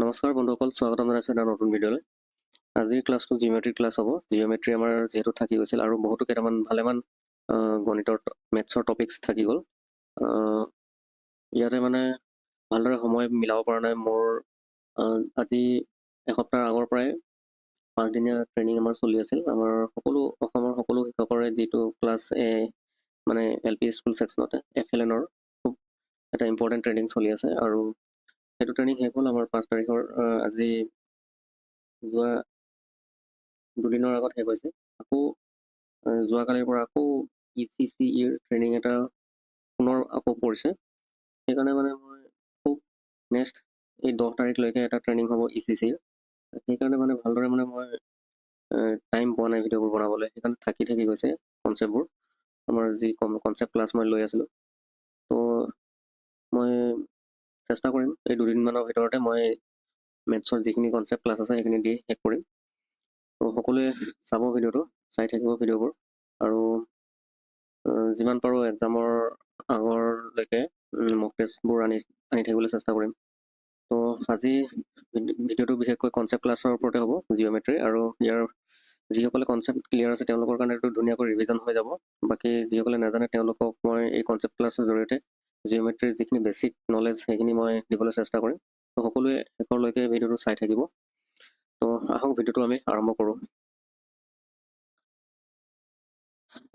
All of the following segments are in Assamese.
নমস্কাৰ বন্ধুসকল, স্বাগতম জনাইছোঁ এটা নতুন ভিডিঅ'লৈ। আজিৰ ক্লাছটো জিঅ'মেট্ৰি ক্লাছ হ'ব। জিঅ'মেট্ৰি আমাৰ যিহেতু থাকি গৈছিল আৰু বহুতো কেইটামান ভালেমান গণিতৰ মেথছৰ টপিকছ থাকি গ'ল। ইয়াতে মানে ভালদৰে সময় মিলাব পৰা নাই মোৰ। আজি এসপ্তাহৰ আগৰ পৰাই 5 দিনীয়া ট্ৰেইনিং আমাৰ চলি আছিল। আমাৰ অসমৰ সকলো শিক্ষকৰে যিটো ক্লাছ মানে LP স্কুল ছেকশ্যনতে FLNৰ খুব এটা ইম্পৰ্টেণ্ট ট্ৰেইনিং চলি আছে আৰু সেইটো ট্ৰেইনিং শেষ হ'ল আমাৰ 5 তাৰিখৰ। আজি যোৱা দুদিনৰ আগত শেষ হৈছে। আকৌ যোৱাকালিৰ পৰা আকৌ ECCEৰ ট্ৰেইনিং এটা পুনৰ আকৌ পৰিছে। সেইকাৰণে মানে মই খুব নেক্সট এই 10 তাৰিখলৈকে এটা ট্ৰেইনিং হ'ব ECCৰ। সেইকাৰণে মানে ভালদৰে মানে মই টাইম পোৱা নাই ভিডিঅ'বোৰ বনাবলৈ। সেইকাৰণে থাকি গৈছে কনচেপ্টবোৰ, আমাৰ যি কনচেপ্ট ক্লাছ মই লৈ আছিলোঁ। তো মই চেষ্টা কৰিম এই দুদিনমানৰ ভিতৰতে মই মেথছৰ যিখিনি কনচেপ্ট ক্লাছ আছে সেইখিনি দি শেষ কৰিম। তো সকলোৱে চাব ভিডিঅ'টো, চাই থাকিব ভিডিঅ'বোৰ আৰু যিমান পাৰোঁ এক্সামৰ আগৰলৈকে মক টেষ্টবোৰ আনি থাকিবলৈ চেষ্টা কৰিম। তো আজি ভিডিঅ'টো বিশেষকৈ কনচেপ্ট ক্লাছৰ ওপৰতে হ'ব, জিঅ'মেট্ৰি। আৰু ইয়াৰ যিসকলে কনচেপ্ট ক্লিয়াৰ আছে তেওঁলোকৰ কাৰণে এইটো ধুনীয়াকৈ ৰিভিজন হৈ যাব। বাকী যিসকলে নাজানে তেওঁলোকক মই এই কনচেপ্ট ক্লাছৰ জৰিয়তে জিঅ'মেট্ৰিৰ যিখিনি বেছিক নলেজ সেইখিনি মই দিবলৈ চেষ্টা কৰিম। তো সকলোৱে শেষৰলৈকে ভিডিঅ'টো চাই থাকিব। তো আহক ভিডিঅ'টো আমি আৰম্ভ কৰোঁ।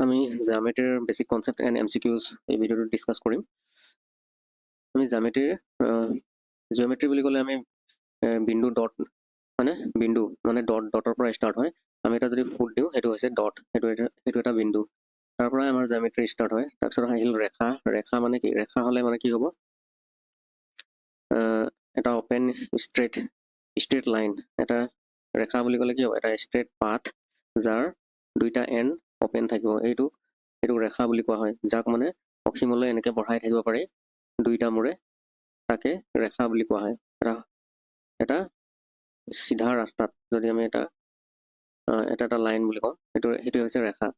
আমি জিঅ'মেট্ৰিৰ বেছিক কনচেপ্ট এণ্ড MCQs এই ভিডিঅ'টোত ডিছকাছ কৰিম। আমি জিঅ'মেট্ৰি বুলি ক'লে আমি বিন্দু ডট বিন্দু মানে ডটৰ পৰা ষ্টাৰ্ট হয়। আমি এটা যদি ফুট দিওঁ সেইটো হৈছে ডট, সেইটো এটা বিন্দু। তাৰ পৰাই আমাৰ জিঅ'মেট্ৰি ষ্টাৰ্ট হয়। তাৰপিছত আহিল ৰেখা মানে কি? ৰেখা হ'লে মানে কি হ'ব? এটা অপেন ষ্ট্ৰেইট লাইন। এটা ৰেখা বুলি ক'লে কি হ'ব? এটা ষ্ট্ৰেইট পাথ যাৰ দুইটা এণ্ড অপেন থাকিব, এইটোক ৰেখা বুলি কোৱা হয়। যাক মানে অসীমলৈ এনেকৈ বঢ়াই থাকিব পাৰি দুইটা মূৰে, তাকে ৰেখা বুলি কোৱা হয়। এটা চিধা ৰাস্তাত যদি আমি এটা লাইন বুলি কওঁ, সেইটো হৈছে ৰেখা।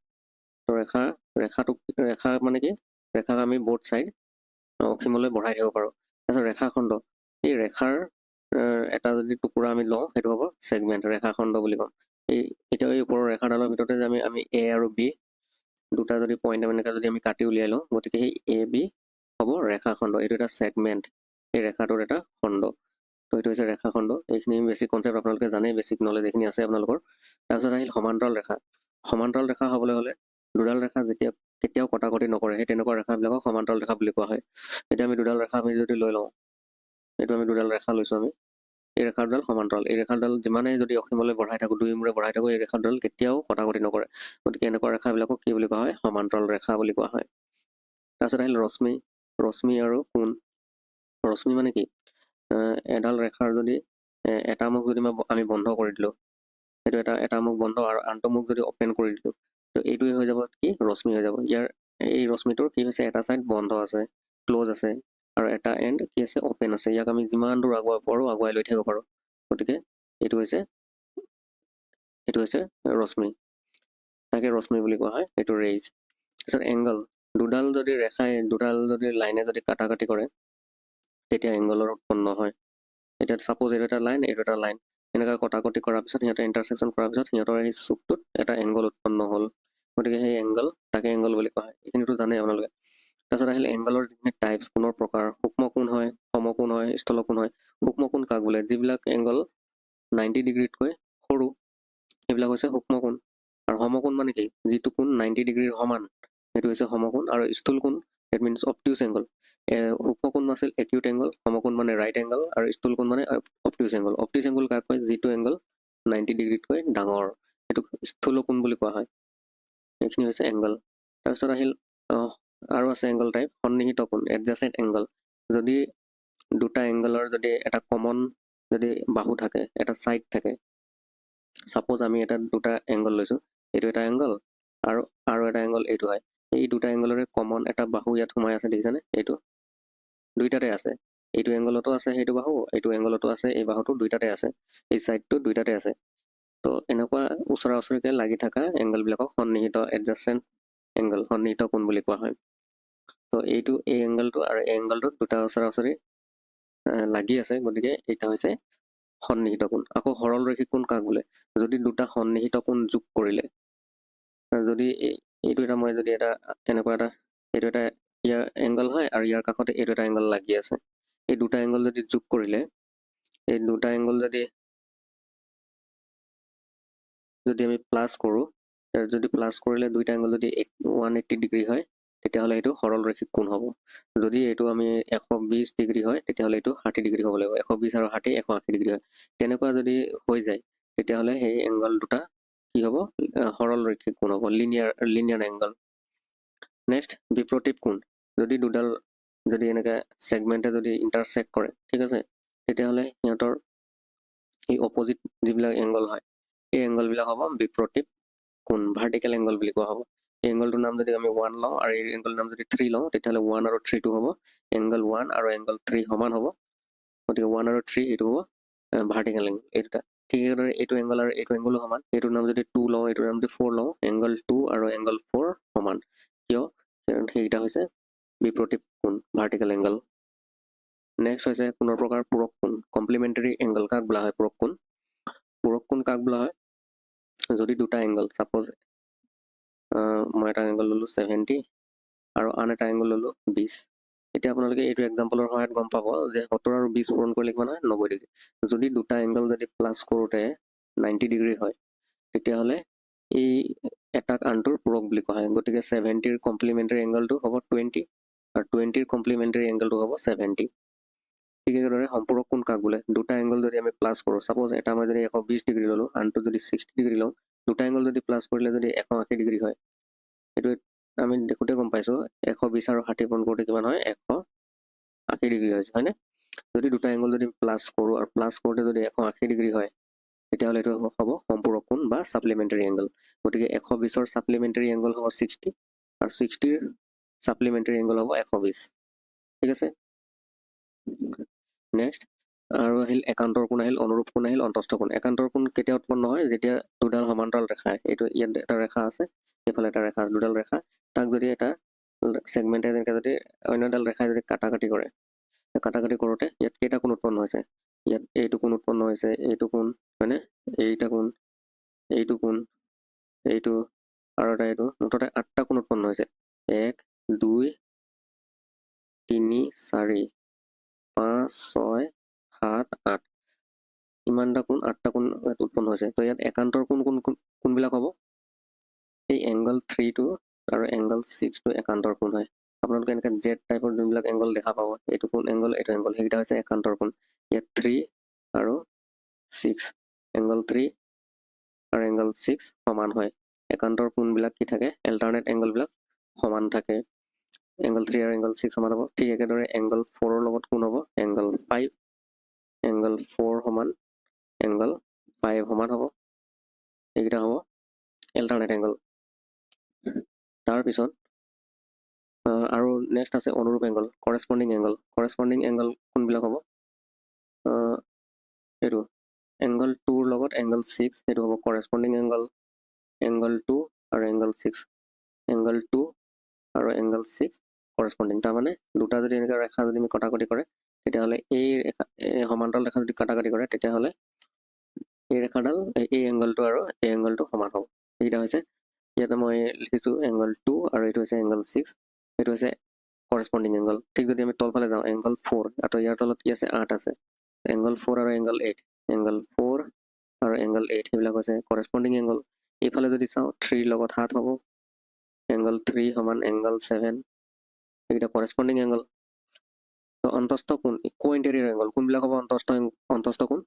তো ৰেখা মানে কি? ৰেখাক আমি বোথ চাইড অসীমলৈ বঢ়াই থাকিব পাৰোঁ। তাৰপিছত ৰেখাখণ্ড, এই ৰেখাৰ এটা যদি টুকুৰা আমি লওঁ সেইটো হ'ব ছেগমেণ্ট, ৰেখাখণ্ড বুলি কওঁ। এতিয়া এই ওপৰৰ ৰেখাডালৰ ভিতৰতে যে আমি A আৰু B দুটা যদি পইণ্ট এনেকৈ যদি আমি কাটি উলিয়াই লওঁ, গতিকে সেই AB হ'ব ৰেখাখণ্ড। এইটো এটা ছেগমেণ্ট, এই ৰেখাটোৰ এটা খণ্ড। তো এইটো হৈছে ৰেখাখণ্ড। এইখিনি বেছিক কনচেপ্ট আপোনালোকে জানেই, বেছিক নলেজ এইখিনি আছে আপোনালোকৰ। তাৰপিছত আহিল সমান্তৰাল ৰেখা। সমান্তৰাল ৰেখা হ'বলৈ হ'লে দুডাল ৰেখা যেতিয়া কেতিয়াও কটাকটি নকৰে, সেই তেনেকুৱা ৰেখাবিলাকক সমান্তৰাল ৰেখা বুলি কোৱা হয়। এতিয়া আমি দুডাল ৰেখা আমি যদি লৈ লওঁ, এইটো আমি দুডাল ৰেখা লৈছোঁ আমি, এই ৰেখা দুডাল সমান্তৰাল। এই ৰেখা দুডাল যিমানেই যদি অসীমলৈ বঢ়াই থাকোঁ, দুই মূৰে বঢ়াই থাকোঁ, এই ৰেখা দুডাল কেতিয়াও কটাকটি নকৰে। গতিকে এনেকুৱা ৰেখাবিলাকক কি বুলি কোৱা হয়? সমান্তৰাল ৰেখা বুলি কোৱা হয়। তাৰপিছত আহিল ৰশ্মি আৰু কোণ। ৰশ্মি মানে কি? এডাল ৰেখাৰ যদি এটা মুখ যদি আমি বন্ধ কৰি দিলোঁ, সেইটো এটা মুখ বন্ধ আৰু আনটো মুখ যদি অপেন কৰি দিলোঁ, তো এইটোৱে হৈ যাব কি? ৰশ্মি হৈ যাব। এই ৰশ্মিটোৰ কি হৈছে? এটা ছাইড বন্ধ আছে, ক্ল'জ আছে, আৰু এটা এণ্ড কি আছে? অপেন আছে। ইয়াক আমি যিমান দূৰ আগুৱাব পাৰোঁ আগুৱাই লৈ থাকিব পাৰোঁ। গতিকে এইটো হৈছে ৰশ্মি, তাকে ৰশ্মি বুলি কোৱা হয়, এইটো ৰেইজ। তাৰপিছত এংগল, দুডাল যদি লাইনে যদি কাটাকাটি কৰে তেতিয়া এংগলৰ উৎপন্ন হয়। এতিয়া ছাপ'জ এইটো এটা লাইন, এইটো এটা লাইন, এনেকৈ কটাকটি কৰাৰ পিছত সিহঁতে ইণ্টাৰছেকশ্যন কৰাৰ পিছত সিহঁতৰ এই চুকটোত এটা এংগল উৎপন্ন হ'ল। গতিকে সেই তাকে এংগল বুলি কোৱা হয়। এইখিনিতো জানেই আপোনালোকে। তাৰপিছত আহিলে এংগলৰ যিখিনি টাইপছ, কোণৰ প্ৰকাৰ। সূক্ষ্ম কোণ হয়, সমকোণ হয়, স্থলকোণ হয়। সূক্ষ্ম কোণ কাক বোলে? যিবিলাক এংগল 90 ডিগ্ৰীতকৈ সৰু, সেইবিলাক হৈছে সূক্ষ্ম কোণ। আৰু সমকোণ মানে কি? যিটো কোণ 90 ডিগ্ৰীৰ সমান, সেইটো হৈছে সমকোণ। আৰু স্থূল কোণ, ডেট মিনছ অবটিউচ এংগল। সূক্ষ্ম কোণ আছিল একিউট এংগল, সমকোণ মানে ৰাইট এংগল, আৰু স্থূল কোণ মানে অবটিউচ এংগল। অবটিউচ এংগল কাক কয়? যিটো এংগল 90 ডিগ্ৰীতকৈ ডাঙৰ, সেইটোক স্থূল কোণ বুলি কোৱা হয়। এইখিনি হৈছে এংগল। তাৰপিছত আহিল আৰু আছে এংগল টাইপ সন্নিহিত কোণ, এডজাচেণ্ট এংগল। যদি দুটা এংগলৰ যদি এটা কমন যদি বাহু থাকে, এটা ছাইড থাকে, ছাপ'জ আমি দুটা এংগল লৈছোঁ, এইটো এটা এংগল আৰু এটা এংগল এইটো হয়। এই দুটা এংগলৰে কমন এটা বাহু ইয়াত সোমাই আছে, দেখিছেনে? এইটো দুইটাতে আছে, এইটো এংগলতো আছে সেইটো বাহু, এইটো এংগলতো আছে এই বাহুটো, দুইটাতে আছে, এই ছাইডটো দুইটাতে আছে। তো এনেকুৱা ওচৰা ওচৰিকৈ লাগি থকা এংগলবিলাকক সন্নিহিত এডজাচেণ্ট এংগল, সন্নিহিত কোণ বুলি কোৱা হয়। তো এই এংগলটো আৰু এই এংগলটোত দুটা ওচৰা ওচৰি লাগি আছে, গতিকে এইটা হৈছে সন্নিহিত কোণ। আকৌ সৰল ৰৈখিক কোণ কাক বোলে? যদি দুটা সন্নিহিত কোণ যোগ কৰিলে, যদি এইটো এটা মই যদি এটা এনেকুৱা এটা এইটো এটা ইয়াৰ এংগল হয় আৰু ইয়াৰ কাষতে এইটো এটা এংগল লাগি আছে, এই দুটা এংগল যদি যোগ কৰিলে, এই দুটা এংগল যদি আমি প্লাছ কৰোঁ, যদি প্লাছ কৰিলে দুইটা এংগল যদি 180 ডিগ্ৰী হয়, তেতিয়াহ'লে এইটো সৰল ৰৈখিক কোণ হ'ব। যদি এইটো আমি 120 ডিগ্ৰী হয়, তেতিয়াহ'লে এইটো 60 ডিগ্ৰী হ'ব লাগিব। 120 আৰু 60 180 ডিগ্ৰী হয়। তেনেকুৱা যদি হৈ যায়, তেতিয়াহ'লে সেই এংগল দুটা কি হ'ব? সৰল ৰৈখিক কোণ হ'ব, লিনিয়াৰ এংগল। নেক্সট বিপ্ৰতীপ কোণ। যদি দুডাল যদি এনেকৈ ছেগমেণ্টে যদি ইণ্টাৰছেক্ট কৰে, ঠিক আছে, তেতিয়াহ'লে সিহঁতৰ এই অপজিট যিবিলাক এংগল হয়, এই এংগলবিলাক হ'ব বিপ্ৰতীপ কোণ, ভাৰ্টিকেল এংগল বুলি কোৱা হ'ব। এই এংগলটোৰ নাম যদি আমি 1 লওঁ আৰু এই এংগলৰ নাম যদি 3 লওঁ, তেতিয়াহ'লে 1 আৰু 3টো হ'ব এংগল 1 আৰু এংগল 3 সমান হ'ব। গতিকে 1 আৰু 3 এইটো হ'ব ভাৰ্টিকেল এংগল, এই দুটা। ঠিক সেইদৰে এইটো এংগল আৰু এইটো এংগলো সমান। এইটোৰ নাম যদি 2 লওঁ, এইটোৰ নাম যদি 4 লওঁ, এংগল 2 আৰু এংগল 4 সমান। কিয়? কাৰণ সেইকেইটা হৈছে বিপ্ৰতীপ কোণ, ভাৰ্টিকেল এংগল। নেক্সট হৈছে পুনৰ প্ৰকাৰ পূৰক কোণ, কমপ্লিমেণ্টাৰী এংগল কাক বোলা হয়? পূৰক কোণ। পূৰক কোণ কাক বোলা হয়? যদি দুটা এংগল, ছাপ'জ মই এটা এংগল ল'লোঁ 70 আৰু আন এটা এংগল ল'লোঁ 20। এতিয়া আপোনালোকে এইটো এক্সাম্পলৰ সহায়ত গম পাব যে 70 আৰু 20 পূৰণ কৰিলে কিমান হয়? 90 ডিগ্ৰী। যদি দুটা এংগল যদি প্লাছ কৰোঁতে 90 ডিগ্ৰী হয়, তেতিয়াহ'লে এই এটাক আনটোৰ পূৰক বুলি কোৱা হয়। গতিকে 70ৰ কমপ্লিমেণ্টাৰী এংগলটো হ'ব 20 আৰু 20ৰ কমপ্লিমেণ্টাৰী এংগলটো হ'ব 70। ঠিক সেইদৰে সম্পূৰক কোণ কাক বোলে? দুটা এংগল যদি আমি প্লাছ কৰোঁ, ছাপ'জ এটা মই যদি 120 ডিগ্ৰী ল'লোঁ, আনটো যদি 60 ডিগ্ৰী লওঁ, দুটা এংগল যদি প্লাছ কৰিলে যদি 180 ডিগ্ৰী হয়, এইটো আমি দেখোঁতে গম পাইছোঁ 120 আৰু 60 পূৰণ কৰোঁতে কিমান হয়? 180 ডিগ্ৰী হৈছে, হয়নে? যদি দুটা এংগল যদি প্লাছ কৰোঁ আৰু প্লাছ কৰোঁতে যদি 180 ডিগ্ৰী হয়, তেতিয়াহ'লে এইটো হ'ব সম্পূৰক কোণ বা ছাপ্লিমেণ্টাৰী এংগল। গতিকে 120ৰ ছাপ্লিমেণ্টাৰী এংগল হ'ব 60 আৰু 60ৰ ছাপ্লিমেণ্টাৰী এংগল হ'ব 120। ঠিক আছে। নেক্সট আৰু আহিল একান্তৰ কোণ, আহিল অনুৰূপ কোণ, আহিল অন্তস্থ কোণ। একান্তৰ কোণ কেতিয়া উৎপন্ন হয়? যেতিয়া দুডাল সমান্তৰাল ৰেখা, এইটো ইয়াত এটা ৰেখা আছে, এইফালে এটা ৰেখা আছে, দুডাল ৰেখা, তাক যদি এটা ছেগমেণ্টে যেনেকৈ যদি অন্য এডাল ৰেখাই যদি কাটাকাটি কৰে, কাটাকাটি কৰোঁতে ইয়াত কেইটা কোণ উৎপন্ন হৈছে? ইয়াত এইটো কোণ উৎপন্ন হৈছে, এইটো কোণ, হয়নে? এইটা কোণ, এইটো কোণ, এইটো আৰু এটা এইটো, মুঠতে 8টা কোণ উৎপন্ন হৈছে। 1 2 3 4 5 6 7 8, ইমানটা কোণ, 8টা কোণ উৎপন্ন হৈছে। তো ইয়াত একান্তৰ কোণ কোনবিলাক হ'ব? এই এংগল 3টো আৰু এংগল 6টো একান্তৰ কোণ হয়। আপোনালোকে এনেকৈ জেড টাইপৰ যোনবিলাক এংগল দেখা পাব, এইটো কোণ এংগল, এইটো এংগল, সেইকেইটা হৈছে একান্তৰ কোণ। ইয়াত 3 আৰু 6, এংগল 3 আৰু এংগল 6 সমান হয়। একান্তৰ কোণবিলাক কি থাকে? এল্টাৰনেট এংগলবিলাক সমান থাকে। এংগল 3 আৰু এংগল 6 সমান হ'ব। ঠিক একেদৰে এংগল 4ৰ লগত কোণ হ'ব? এংগল 5, এংগল 4 সমান এংগল 5 সমান হ'ব। এইকেইটা হ'ব এল্টাৰনেট এংগল। তাৰপিছত আৰু নেক্সট আছে অনুৰূপ এংগল, কৰেছপণ্ডিং এংগল। কৰেছপণ্ডিং এংগল কোনবিলাক হ'ব? এইটো এংগল 2ৰ লগত এংগল 6, সেইটো হ'ব কৰেছপণ্ডিং এংগল। এংগল 2 আৰু এংগল 6, এংগল 2 আৰু এংগল 6 কৰেছপণ্ডিং। তাৰমানে দুটা যদি এনেকৈ ৰেখা যদি আমি কটাকটি কৰে, তেতিয়াহ'লে এই সমান্তৰাল ৰেখা যদি কাটাকাটি কৰে, তেতিয়াহ'লে এই ৰেখাডাল এই এংগলটো আৰু এই এংগলটো সমান হ'ব। এইকেইটা হৈছে, ইয়াতে মই লিখিছোঁ এংগল 2 আৰু এইটো হৈছে এংগল 6, এইটো হৈছে কৰেছপণ্ডিং এংগল। ঠিক যদি আমি তলফালে যাওঁ, এংগল 4, আৰু ইয়াৰ তলত কি আছে? 8 আছে। এংগল 4 আৰু এংগল 8, এংগল 4 আৰু এংগল 8, সেইবিলাক হৈছে কৰেছপণ্ডিং এংগল। এইফালে যদি চাওঁ 3 লগত 7 হ'ব, এংগল 3 সমান এংগল 7, এইকেইটা কৰেছপণ্ডিং এংগল। তো অন্তস্থ কোণ, কো ইণ্টেৰিয়ৰ এংগল কোনবিলাক হ'ব? অন্তস্থ কোণ।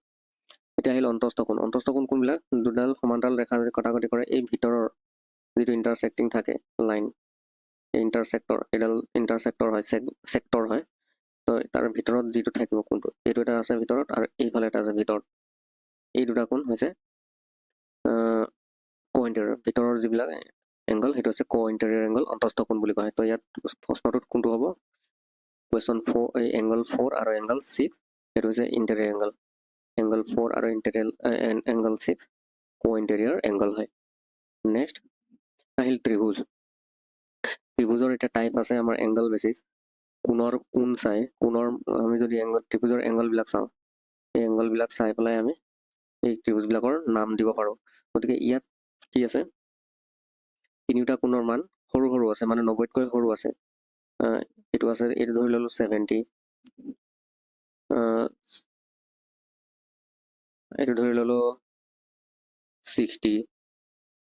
এতিয়া আহিল অন্তস্থ কোণ। অন্তস্থ কোণ কোনবিলাক? দুডাল সমান্তৰাল ৰেখা যদি কটাকটি কৰে, এই ভিতৰৰ যিটো ইণ্টাৰছেক্টিং থাকে লাইন, এই এইডাল ইণ্টাৰছেক্টৰ হয়, ছেক্টৰ হয়। তো তাৰ ভিতৰত যিটো থাকিব কোণটো, এইটো এটা আছে ভিতৰত আৰু এইফালে এটা আছে ভিতৰত, এই দুটা কোণ হৈছে কো ইণ্টেৰিয়ৰ। ভিতৰৰ যিবিলাক এংগল, সেইটো হৈছে কো ইণ্টেৰিয়ৰ এংগল, অন্তস্থ কোণ বুলি কোৱা হয়। তো ইয়াত প্ৰশ্নটোত কোনটো হ'ব? কুৱেশ্যন 4, এই এংগল 4 আৰু এংগল 6, সেইটো হৈছে ইণ্টেৰিয়ৰ এংগল। এংগল 4 আৰু এংগল 6 কো ইণ্টেৰিয়ৰ এংগল হয়। নেক্সট আহিল ত্ৰিভুজ। ত্ৰিভুজৰ এতিয়া টাইপ আছে আমাৰ এংগল বেচিছ, কোণৰ কোণ চাই, কোণৰ আমি যদি ত্ৰিভুজৰ এংগলবিলাক চাওঁ, এই এংগলবিলাক চাই পেলাই আমি এই ত্ৰিভুজবিলাকৰ নাম দিব পাৰোঁ। গতিকে ইয়াত কি আছে, তিনিওটা কোণৰ মান সৰু সৰু আছে, মানে 90তকৈ সৰু আছে। এইটো আছে, এইটো ধৰি ল'লোঁ 70, এইটো ধৰি ল'লোঁ 60,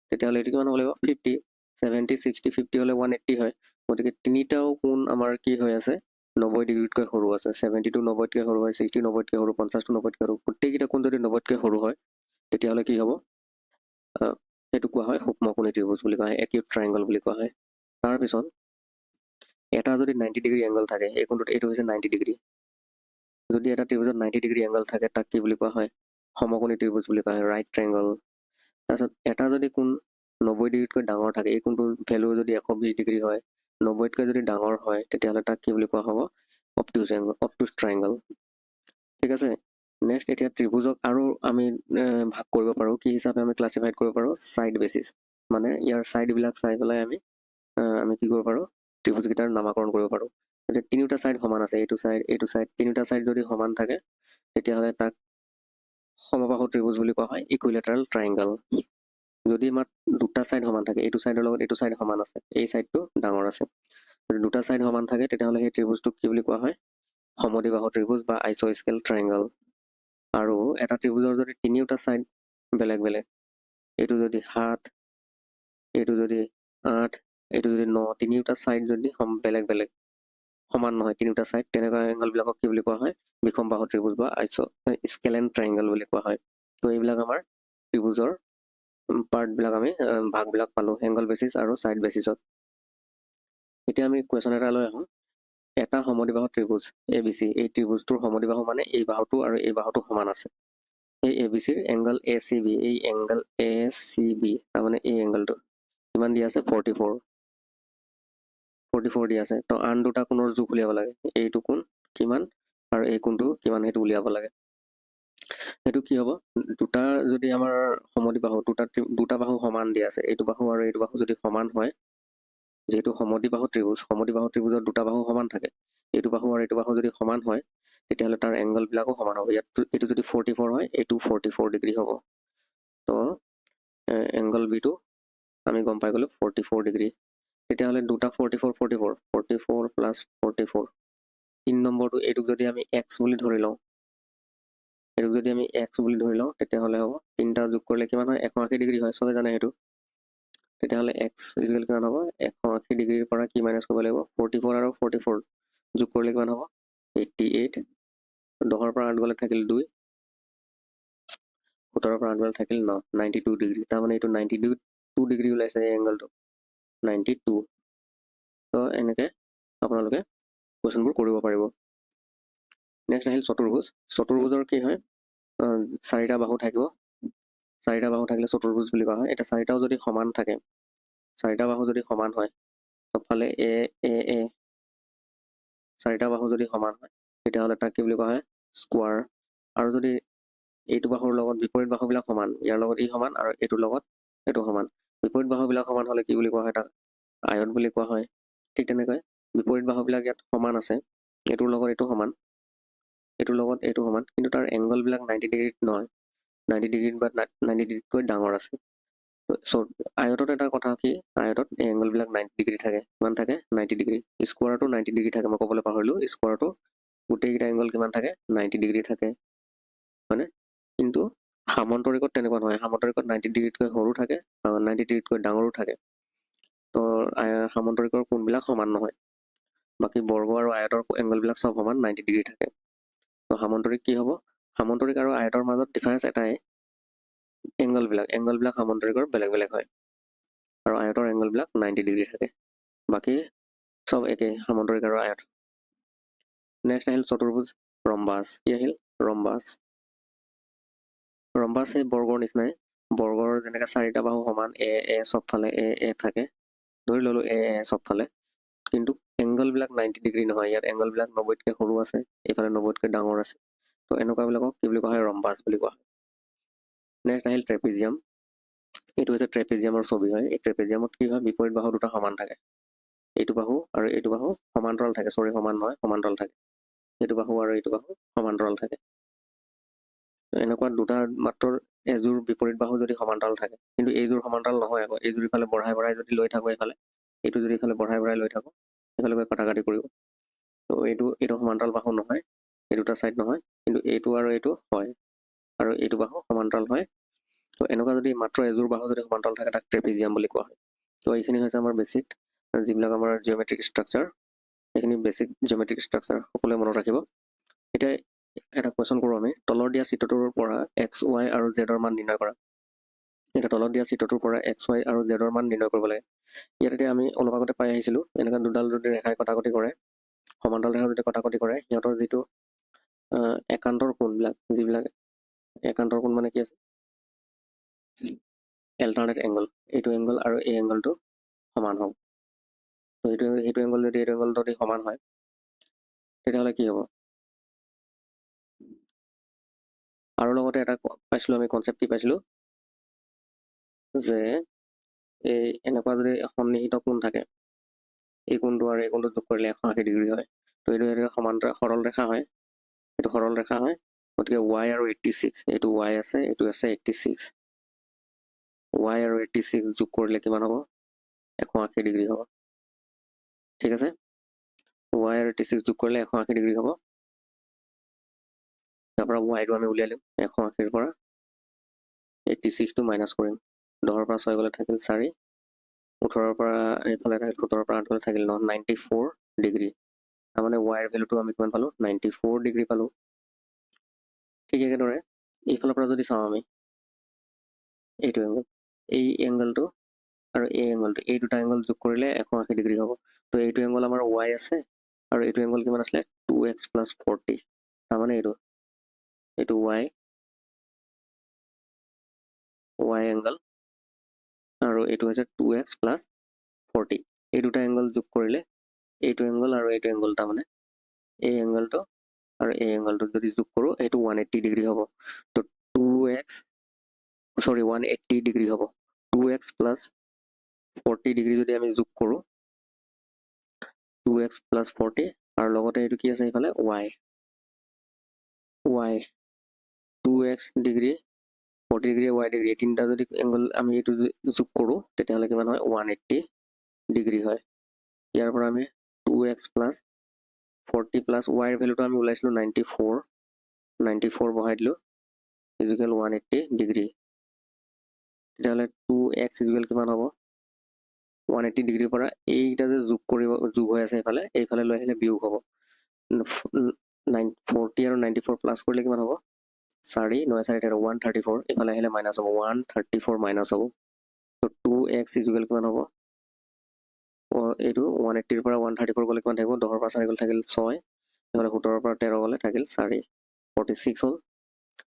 তেতিয়াহ'লে এইটো কিমান হ'ব লাগিব 50, 70, 60, 50 হ'লে 180 হয়। গতিকে তিনিটাও কোণ আমাৰ কি হৈ আছে 90 ডিগ্ৰীতকৈ সৰু আছে। 70টো 90তকৈ সৰু হয়, 60 90তকৈ সৰু, 50টো 90তকৈ সৰু। গোটেইকেইটা কোণ যদি 90তকৈ সৰু হয় তেতিয়াহ'লে কি হ'ব, সেইটো কোৱা হয় সূক্ষ্মকোণী ত্ৰিভুজ বুলি কোৱা হয়, একিউট ট্ৰাইংগল বুলি কোৱা হয়। তাৰপিছত এটা যদি 90 ডিগ্ৰী এংগল থাকে, এই কোণটোত এইটো হৈছে 90 ডিগ্ৰী। যদি এটা ত্ৰিভুজত 90 ডিগ্ৰী এংগল থাকে তাক কি বুলি কোৱা হয়, সমকোণী ত্ৰিভুজ বুলি কোৱা হয়, ৰাইট ট্ৰাইংগল। তাৰপিছত এটা যদি কোণ 90 ডিগ্ৰীতকৈ ডাঙৰ থাকে, এই কোণটোৰ ভেলু যদি 120 ডিগ্ৰী হয়, 90তকৈ যদি ডাঙৰ হয় তেতিয়াহ'লে তাক কি বুলি কোৱা হ'ব, অবটুজ ট্ৰাইংগল। ঠিক আছে। নেক্সট এতিয়া ত্ৰিভুজক আৰু আমি ভাগ কৰিব পাৰোঁ, কি হিচাপে আমি ক্লাছিফাইড কৰিব পাৰোঁ, ছাইড বেচিছ। মানে ইয়াৰ ছাইডবিলাক চাই পেলাই আমি কি কৰিব পাৰোঁ, ত্ৰিভুজকেইটাৰ নামাকৰণ কৰিব পাৰোঁ। এতিয়া তিনিওটা ছাইড সমান আছে, এইটো ছাইড তিনিওটা ছাইড যদি সমান থাকে তেতিয়াহ'লে তাক সমবাহু ত্ৰিভুজ বুলি কোৱা হয়, ইকুইলেটাৰেল ট্ৰাইংগল। যদি আমাৰ দুটা ছাইড সমান থাকে, এইটো ছাইডৰ লগত এইটো ছাইড সমান আছে, এই ছাইডটো ডাঙৰ আছে, যদি দুটা ছাইড সমান থাকে তেতিয়াহ'লে সেই ত্ৰিভুজটোক কি বুলি কোৱা হয়, সমদ্বিবাহু ত্ৰিভুজ বা আইচ'স্কেল ট্ৰাইংগল। আৰু এটা ত্ৰিভুজৰ যদি তিনিওটা ছাইড বেলেগ বেলেগ, এইটো যদি 7, এইটো যদি 8, এইটো যদি 9, তিনিওটা ছাইড যদি বেলেগ বেলেগ সমান নহয় তিনিওটা ছাইড, তেনেকুৱা এংগলবিলাকক কি বুলি কোৱা হয়, বিষমবাহু ত্ৰিভুজ বা আইচ'স্কেলেন ট্ৰাইংগল বুলি কোৱা হয়। তো এইবিলাক আমাৰ ত্ৰিভুজৰ পাৰ্টবিলাক, আমি ভাগবিলাক পালোঁ এংগল বেচিছ আৰু ছাইড বেচিছত। এতিয়া আমি কুৱেশ্যন এটা লৈ আহোঁ। এটা সমদ্বিবাহু ত্ৰিভুজ ABC, এই ত্ৰিভুজটোৰ সমদ্বিবাহু মানে এই বাহুটো আৰু এই বাহুটো সমান আছে। এই ABCৰ এংগল ACB, এই এংগল ACB তাৰমানে এই এংগলটো কিমান দি আছে, 44 দি আছে। তো আন দুটা কোণৰ জোখ উলিয়াব লাগে, এইটো কোণ কিমান আৰু এই কোণটো কিমান সেইটো উলিয়াব লাগে। সেইটো কি হ'ব, দুটা যদি আমাৰ সমদ্বিবাহু দুটা বাহু সমান দি আছে, এইটো বাহু আৰু এইটো বাহু যদি সমান হয়, যিহেতু সমদ্বিবাহু ত্ৰিভুজৰ দুটা বাহু সমান থাকে, এইটো বাহু আৰু এইটো বাহু যদি সমান হয় তেতিয়াহ'লে তাৰ এংগলবিলাকো সমান হ'ব। ইয়াত এইটো যদি 44 হয়, এইটো 44 ডিগ্ৰী হ'ব। তো এংগল বিটো আমি গম পাই গ'লোঁ 44 ডিগ্ৰী। তেতিয়াহ'লে দুটা 44 প্লাছ 44, 3 নম্বৰটো এইটোক যদি আমি এক্স বুলি ধৰি লওঁ, তেতিয়াহ'লে হ'ব তিনিটা যোগ কৰিলে কিমান হয়, 180 ডিগ্ৰী হয়, চবে জানে সেইটো। তেতিয়াহ'লে এক্স ইকুৱেল কিমান হ'ব, 180 ডিগ্ৰীৰ পৰা কি মাইনাছ কৰিব লাগিব, 44 আৰু 44 যোগ কৰিলে কিমান হ'ব, 88, 10ৰ পৰা 8 গ'লে থাকিল 2, 17ৰ পৰা 8 গ'লে থাকিল 9, 92 ডিগ্ৰী। তাৰমানে এইটো 92 ডিগ্ৰী ওলাইছে এই এংগলটো 92। তো এনেকৈ আপোনালোকে কুৱেশ্যনবোৰ কৰিব পাৰিব। নেক্সট আহিল চতুৰ্ভুজ। চতুৰ্ভুজৰ কি হয়, চাৰিটা বাহু থাকিব, চাৰিটা বাহু থাকিলে চতুৰ্ভুজ বুলি কোৱা হয়। এতিয়া চাৰিটাও যদি সমান থাকে, চাৰিটা বাহু যদি সমান হয়, চবফালে এ চাৰিটা বাহু যদি সমান হয় তেতিয়াহ'লে তাক কি বুলি কোৱা হয়, স্কোৱাৰ। আৰু যদি এইটো বাহুৰ লগত বিপৰীত বাহুবিলাক সমান, ইয়াৰ লগত ই সমান আৰু এইটোৰ লগত এইটো সমান, বিপৰীত বাহুবিলাক সমান হ'লে কি বুলি কোৱা হয়, তাক আয়ত বুলি কোৱা হয়। ঠিক তেনেকৈ বিপৰীত বাহুবিলাক ইয়াত সমান আছে, এইটোৰ লগত এইটো সমান, এইটোৰ লগত এইটো সমান, কিন্তু তাৰ এংগলবিলাক 90 ডিগ্ৰীত নহয়, 90 ডিগ্ৰীত বা 90 ডিগ্ৰীতকৈ ডাঙৰ আছে। আয়তত এটা কথা কি, আয়তত এই এংগলবিলাক 90 ডিগ্ৰী থাকে, কিমান থাকে, 90 ডিগ্ৰী। স্কোৱাৰটো 90 ডিগ্ৰী থাকে, মই ক'বলৈ পাহৰিলোঁ, স্কোৱাৰটো গোটেইকেইটা এংগল কিমান থাকে, 90 ডিগ্ৰী থাকে, হয়নে? কিন্তু সামন্তৰিকত তেনেকুৱা নহয়, সামন্তৰিকত 90 ডিগ্ৰীতকৈ সৰু থাকে, 90 ডিগ্ৰীতকৈ ডাঙৰো থাকে। তো সামন্তৰিকৰ কোণবিলাক সমান নহয়, বাকী বৰ্গ আৰু আয়তৰ এংগলবিলাক চব সমান 90 ডিগ্ৰী থাকে। তো সামন্তৰিক কি হ'ব, সামন্তৰিক আৰু আয়তৰ মাজত ডিফাৰেঞ্চ এটাই, এংগলবিলাক সামন্তৰিকৰ বেলেগ বেলেগ হয়, আৰু আয়তৰ এংগলবিলাক 90 ডিগ্ৰী থাকে, বাকী চব একে সামন্তৰিক আৰু আয়ত। নেক্সট আহিল চতুৰ্ভুজ ৰম্বাস। কি আহিল, ৰম্বাস। ৰম্বাস সেই বৰ্গৰ নিচিনাই, বৰ্গৰ যেনেকৈ চাৰিটা বাহু সমান, এ চবফালে এ থাকে, ধৰি ল'লোঁ এ চবফালে, কিন্তু এংগলবিলাক 90 ডিগ্ৰী নহয়, ইয়াত এংগলবিলাক 90তকৈ সৰু আছে, এইফালে 90তকৈ ডাঙৰ আছে। তো এনেকুৱাবিলাকক কি বুলি কোৱা হয়, ৰম্বাস বুলি কোৱা হয়। নেক্সট আহিল ট্ৰেপিজিয়াম। এইটো হৈছে ট্ৰেপিজিয়ামৰ ছবি হয়। এই ট্ৰেপিজিয়ামত কি হয়, বিপৰীত বাহু দুটা সমান থাকে, এইটো বাহু আৰু এইটো বাহু সমান্তৰাল থাকে, সমান নহয়, সমান্তৰাল থাকে, এইটো বাহু আৰু এইটো বাহু সমান্তৰাল থাকে। এনেকুৱা দুটা মাত্ৰ এযোৰ বিপৰীত বাহু যদি সমান্তৰাল থাকে, কিন্তু এইযোৰ সমান্তৰাল নহয় আকৌ, এইযোৰ ইফালে বঢ়াই যদি লৈ থাকোঁ এইফালে, এইটো যদি ইফালে বঢ়াই লৈ থাকোঁ এইফালে গৈ কটাকটি কৰিব। তো এইটো সমান্তৰাল বাহু নহয়, এই দুটা ছাইড নহয়, কিন্তু এইটো আৰু এইটো হয়, আৰু এইটো বাহু সমান্তৰাল হয়। তো এনেকুৱা যদি মাত্ৰ এযোৰ বাহু যদি সমান্তৰাল থাকে তাক ট্ৰেপিজিয়াম বুলি কোৱা হয়। তো এইখিনি হৈছে আমাৰ বেছিক যিবিলাক আমাৰ জিঅ'মেট্ৰিক ষ্ট্ৰাকচাৰ, এইখিনি বেছিক জিঅ'মেট্ৰিক ষ্ট্ৰাকচাৰ সকলোৱে মনত ৰাখিব। এতিয়া এটা কুৱেশ্যন কৰোঁ আমি, তলত দিয়া চিত্ৰটোৰ পৰা এক্স ৱাই আৰু জেডৰ মান নিৰ্ণয় কৰা। এতিয়া তলত দিয়া চিত্ৰটোৰ পৰা এক্স ৱাই আৰু জেডৰ মান নিৰ্ণয় কৰিব লাগে। ইয়াত এতিয়া আমি অলপ আগতে পাই আহিছিলোঁ, এনেকুৱা দুডাল যদি ৰেখাই কটাকটি কৰে, সমান্তৰাল ৰেখা যদি কটাকটি কৰে, সিহঁতৰ যিটো একান্তৰ কোণবিলাক, যিবিলাক একান্তৰ কোণ মানে কি আছে, এল্টাৰনেট এংগল, এইটো এংগল আৰু এই এংগলটো সমান হ'ব। তো সেইটো এংগল যদি এইটো এংগল যদি সমান হয় তেতিয়াহ'লে কি হ'ব? আৰু লগতে এটা পাইছিলোঁ আমি কনচেপ্ট কি পাইছিলোঁ, যে এই এনেকুৱা যদি সন্নিহিত কোণ থাকে, এই কোণটো আৰু এই কোণটো যোগ কৰিলে 180 ডিগ্ৰী হয়। তো এইটো সমান্তৰাল সৰল ৰেখা হয়, এইটো সৰল ৰেখা হয়, গতিকে ৱাই আৰু 86, এইটো ৱাই আছে, এইটো আছে 86, ৱাই আৰু 86 যোগ কৰিলে কিমান হ'ব? 180 ডিগ্ৰী হ'ব। ঠিক আছে, ৱাই আৰু 86 যোগ কৰিলে 180 ডিগ্ৰী হ'ব। তাৰপৰা ৱাইটো আমি উলিয়াই দিম, 180ৰ পৰা 86টো মাইনাছ কৰিম, 10ৰ পৰা 6 গ'লে থাকিল 4, 18ৰ পৰা এইফালে থাকিল 17ৰ পৰা 8 গ'লে থাকিল 9, 94 ডিগ্ৰী। তাৰমানে ৱাইৰ ভেলুটো আমি কিমান পালোঁ? 94 ডিগ্ৰী পালোঁ। ঠিক একেদৰে এইফালৰ পৰা যদি চাওঁ আমি, এইটো এংগল, এই এংগলটো আৰু এই এংগলটো, এই দুটা এংগল যোগ কৰিলে 180 ডিগ্ৰী হ'ব। তো এইটো এংগল আমাৰ ৱাই আছে, আৰু এইটো এংগল কিমান আছিলে? 2x + 40, তাৰমানে এইটো ৱাই এংগল, আৰু এইটো হৈছে 2x + 40, এই দুটা এংগল যোগ কৰিলে এইটো এংগল আৰু এইটো এংগল, তাৰমানে এই এংগলটো আৰু এই এংগলটো যদি যোগ কৰোঁ এইটো 180 ডিগ্ৰী হ'ব। তো 180 ডিগ্ৰী হ'ব। 2x + 40 ডিগ্ৰী যদি আমি যোগ কৰোঁ, 2x + 40, আৰু লগতে এইটো কি আছে এইফালে Y 2x degree, 40 degree, Y degree, এই তিনিটা যদি এংগল আমি এইটো যোগ কৰোঁ তেতিয়াহ'লে কিমান হয়? 180 ডিগ্ৰী হয়। ইয়াৰ পৰা আমি 2x + 40 + ৱাইৰ ভেলুটো আমি ওলাইছিলোঁ 94 বহাই দিলোঁ, ইকুৱেল 180 ডিগ্ৰী। তেতিয়াহ'লে 2x ইকুৱেল কিমান হ'ব? 180 ডিগ্ৰীৰ পৰা এইকেইটা যে যোগ হৈ আছে এইফালে লৈ আহিলে বিয়োগ হ'ব। 40 আৰু 94 প্লাছ কৰিলে কিমান হ'ব? 4, 9, 4, 13, 134, এইফালে আহিলে মাইনাছ হ'ব, 134 মাইনাছ হ'ব। তো 2x ইকুৱেল কিমান হ'ব? এইটো 180ৰ পৰা 134 গ'লে কিমান থাকিব? 10ৰ পৰা 4 গ'লে থাকিল 6, এইফালে 17ৰ পৰা 13 গ'লে থাকিল 4, 46 হ'ল।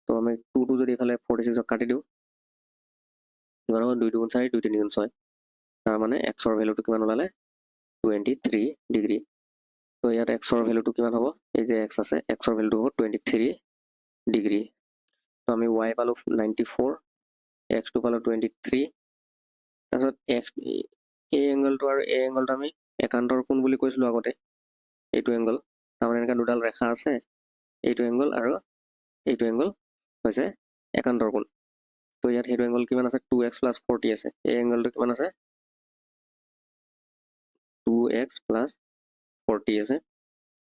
তো আমি 2টো যদি এইফালে 46ক কাটি দিওঁ কিমান হ'ব? 2 × 2 = 4, 2 × 3 = 6, তাৰমানে এক্সৰ ভেলুটো কিমান ওলালে? 23 ডিগ্ৰী। তো ইয়াত এক্সৰ ভেলুটো কিমান হ'ব? এই যে এক্স আছে, এক্সৰ ভেলুটো হ'ব 23 ডিগ্ৰী। তো আমি ৱাই পালোঁ 94, এক্সটো পালোঁ 23, তাৰপিছত এই এংগলটো আৰু এই এংগলটো আমি একান্তৰ কোণ বুলি কৈছিলোঁ আগতে, এইটো এংগল, তাৰমানে এনেকুৱা দুডাল ৰেখা আছে, এইটো এংগল আৰু এইটো এংগল হৈছে একান্তৰ কোণ। তো ইয়াত সেইটো এংগল কিমান আছে? 2x + 40 আছে, এই এংগলটো কিমান আছে? 2x + 40 আছে,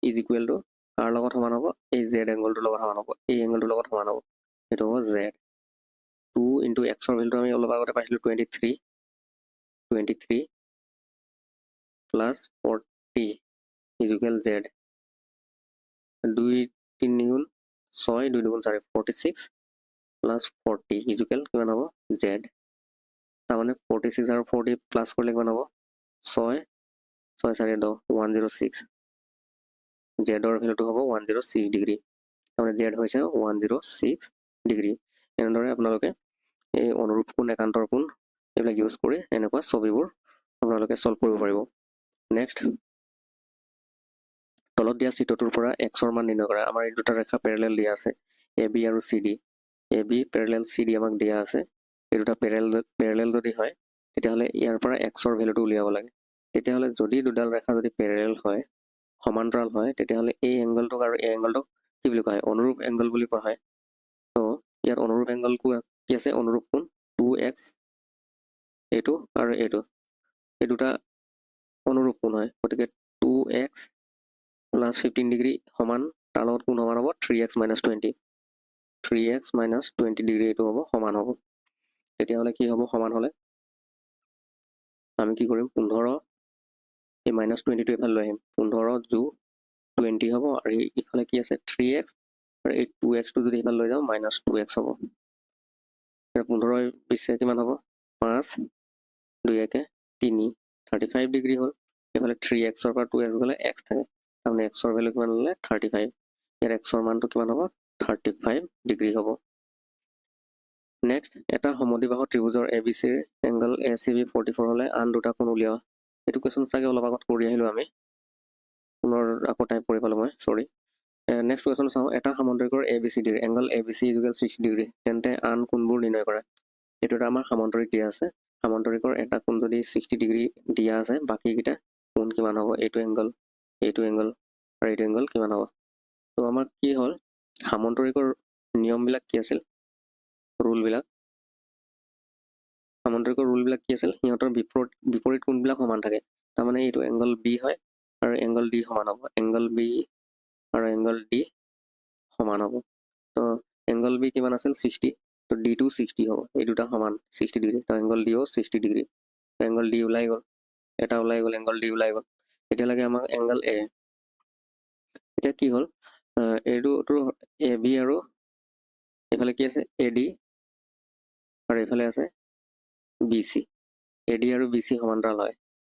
ইজ ইকুৱেল টু কাৰ লগত সমান হ'ব? এই জেড এংগলটোৰ লগত সমান হ'ব, এই এংগলটোৰ লগত সমান হ'ব, সেইটো হ'ব জেড। 2 × এক্সৰ ভেলুটো আমি অলপ আগতে পাইছিলোঁ 23 + 40 is equal Z. 2 × 3 = 6, 2 × 2 = 4, 46 + 40 is equal কিমান হ'ব? জেড। তাৰমানে 46 আৰু 40 প্লাছ কৰিলে কিমান হ'ব? 6, 6, 4, 10, 106, জেডৰ ভেলুটো হ'ব 106 ডিগ্ৰী, তাৰমানে জেড হৈছে 106 ডিগ্ৰী। এনেদৰে আপোনালোকে এই অনুৰূপ কোণ, একান্তৰ কোণ এইবিলাক ইউজ কৰি এনেকুৱা ছবিবোৰ আপোনালোকে ছল্ভ কৰিব পাৰিব। নেক্সট, তলত দিয়া চিত্ৰটোৰ পৰা এক্সৰ মান নিৰ্ণয় কৰা। আমাৰ এই দুটা ৰেখা পেৰেলেল দিয়া আছে, AB আৰু CD, AB পেৰেলেল CD আমাক দিয়া আছে। এই দুটা পেৰেলেল যদি হয় তেতিয়াহ'লে ইয়াৰ পৰা এক্সৰ ভেলুটো উলিয়াব লাগে। তেতিয়াহ'লে যদি দুডাল ৰেখা যদি পেৰেলেল হয়, সমান্তৰাল হয়, তেতিয়াহ'লে এই এংগলটোক আৰু এই এংগলটোক কি বুলি কোৱা হয়? অনুৰূপ এংগল বুলি কোৱা হয়। তো ইয়াত অনুৰূপ এংগল কি আছে অনুৰূপ কোণ 2x এইটো আৰু এইটো এই দুটা অনুৰূপ কোণ হয় গতিকে 2x প্লাছ 15 ডিগ্ৰী সমান তাৰ লগত কোণ সমান হ'ব 3x minus 20 3x minus 20 degree এইটো হ'ব সমান হ'ব তেতিয়াহ'লে কি হ'ব সমান হ'লে আমি কি কৰিম 15 এই minus 20 টো এফালে লৈ আহিম 15 যোগ 20 হ'ব আৰু ইফালে কি আছে 3x আৰু এই 2x টো যদি ইফালে লৈ যাওঁ minus 2x হ'ব 15 20 কিমান হ'ব 5 2 একে 3 35 ডিগ্ৰী হ'ল এফালে 3x ৰ পৰা 2x গ'লে x থাকে তাৰমানে x ৰ ভ্যালু কিমান হ'লে 35 ইয়াৰ x ৰ মানটো কিমান হ'ব 35 ডিগ্ৰী হ'ব নেক্সট এটা সমদ্বিবাহু ত্ৰিভুজৰ ABC ৰ এংগল ACB 44 হ'লে আন দুটা কোণ উলিওৱা এইটো কোৱেশ্যন চাগে অলপ আগত কৰি আহিলো আমি পুনৰ আকৌ টাইপ কৰি পালো মই সৰি নেক্সট কোৱেশ্যন চাওঁ এটা সামান্তৰিকৰ ABCD ৰ এংগল ABC = 60 ডিগ্ৰী তেন্তে আন কোণবোৰ নিৰ্ণয় কৰা এইটো এটা আমাৰ সামান্তৰিক দিয়া আছে সামান্তৰিকৰ এটা কোণ যদি 60 ডিগ্ৰী দিয়া আছে বাকিকিটা কোণ কিমান হ'ব এইটো এংগল আৰু এইটো এংগল কিমান হ'ব তো আমাৰ কি হ'ল সামান্তৰিকৰ নিয়মবিলাক কি আছিল ৰুলবিলাক সামান্তৰিকৰ ৰুলবিলাক কি আছিল সিহঁতৰ বিপৰীত কোণবিলাক সমান থাকে তাৰমানে এইটো এংগল B হয় আৰু এংগল D সমান হ'ব এংগল B আৰু এংগল D সমান হ'ব তো এংগল B কিমান আছিল 60 তো D টো 60 হ'ব এই দুটা সমান 60 ডিগ্ৰী তো এংগল D ও 60 ডিগ্ৰী এংগল D ওলাই গ'ল এটা ওলাই গ'ল এংগল D ওলাই গ'ল এতিয়া লাগে আমাক এংগল A এটা কি হ'ল এইটো AB আৰু এফালে কি আছে AD আৰু এফালে আছে BC AD আৰু BC সমান্তৰাল হয়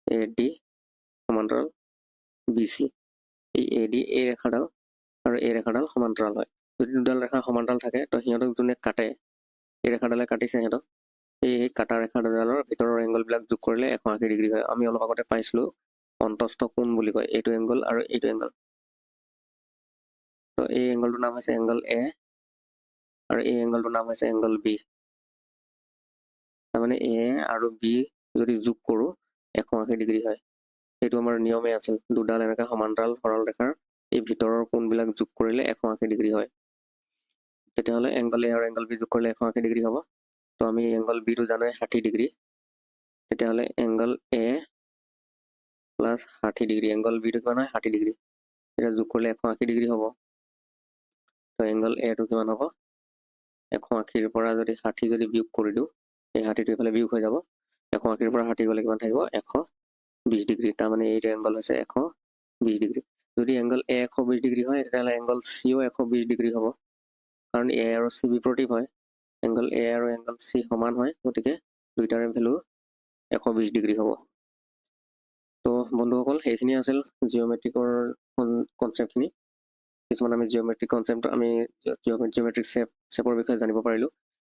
AD সমান্তৰাল BC এই AD এই ৰেখাডাল আৰু এই ৰেখাডাল সমান্তৰাল হয় যদি দুডাল ৰেখা সমান্তৰাল থাকে তো সিহঁতক যোনে কাটে এই ৰেখাডালে কাটিছে সিহঁতক এই কাটা ৰেখাডালৰ ভিতৰৰ এংগলবিলাক যোগ কৰিলে 180 ডিগ্ৰী হয় আমি অলপ আগতে পাইছিলো অন্তস্থ কোণ বুলি কয় এইটো এংগল আৰু এইটো এংগল তো এই এংগলটোৰ নাম হৈছে এংগল A আৰু এই এংগলটোৰ নাম হৈছে এংগল B তাৰমানে A আৰু B যদি যোগ কৰোঁ 180 ডিগ্ৰী হয় এইটো আমাৰ নিয়মে আছিল দুডাল এনেকৈ সমান্তৰাল সৰল ৰেখাৰ এই ভিতৰৰ কোণবিলাক যোগ কৰিলে 180 ডিগ্ৰী হয় তেতিয়াহ'লে এংগল A আৰু এংগল B যোগ কৰিলে 180 ডিগ্ৰী হ'ব তো আমি এংগল B টো জানোৱে 60 ডিগ্ৰী তেতিয়াহ'লে angle A plus 60 degree angle B টো কিমান হয় 60 ডিগ্ৰী এটা যোগ কৰিলে 180 ডিগ্ৰী হ'ব তো এংগল A টো কিমান হ'ব 180 ৰ পৰা যদি 60 যদি বিয়োগ কৰি দিওঁ এই 60 টো ইফালে বিয়োগ হৈ যাব 180 ৰ পৰা 60 গ'লে কিমান থাকিব 120 ডিগ্ৰী তাৰমানে এইটো এংগল হৈছে 120 ডিগ্ৰী যদি এংগল A 120 ডিগ্ৰী হয় তেতিয়াহ'লে এংগল C ও 120 ডিগ্ৰী হ'ব কাৰণ A আৰু C বিপৰীত হয় এংগল A আৰু এংগল C সমান হয় গতিকে দুইটাৰে ভ্যালু 120 ডিগ্ৰী হ'ব তো বন্ধুসকল এইখিনি আছিল জিঅ'মেট্ৰিকৰ কনচেপ্টখিনি কিছুমান আমি জিঅ'মেট্ৰিক কনচেপ্ট আমি জিঅ'মেট্ৰিক শেপৰ বিষয়ে জানিব পাৰিলোঁ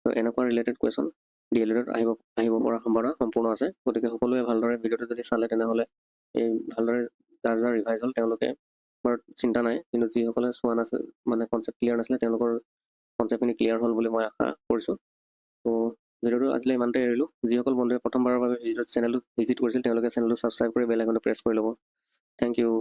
তো এনেকুৱা ৰিলেটেড কুৱেশ্যন DLEDত আহিব পৰা সম্ভাৱনা সম্পূৰ্ণ আছে গতিকে সকলোৱে ভালদৰে ভিডিঅ'টো যদি চালে তেনেহ'লে এই ভালদৰে যাৰ ৰিভাইজ হ'ল তেওঁলোকে বাৰু চিন্তা নাই কিন্তু যিসকলে চোৱা নাছিল মানে কনচেপ্ট ক্লিয়াৰ নাছিলে তেওঁলোকৰ কনচেপ্টখিনি ক্লিয়াৰ হ'ল বুলি মই আশা কৰিছোঁ তো ভিডিঅ'টো আজিলৈ ইমানতে এৰিলোঁ যিসকল বন্ধুৱে প্ৰথমবাৰৰ বাবে চেনেলটো ভিজিট কৰিছিল তেওঁলোকে চেনেলটো ছাবস্ক্ৰাইব কৰি বেল আইকনটো প্ৰেছ কৰি ল'ব থেংক ইউ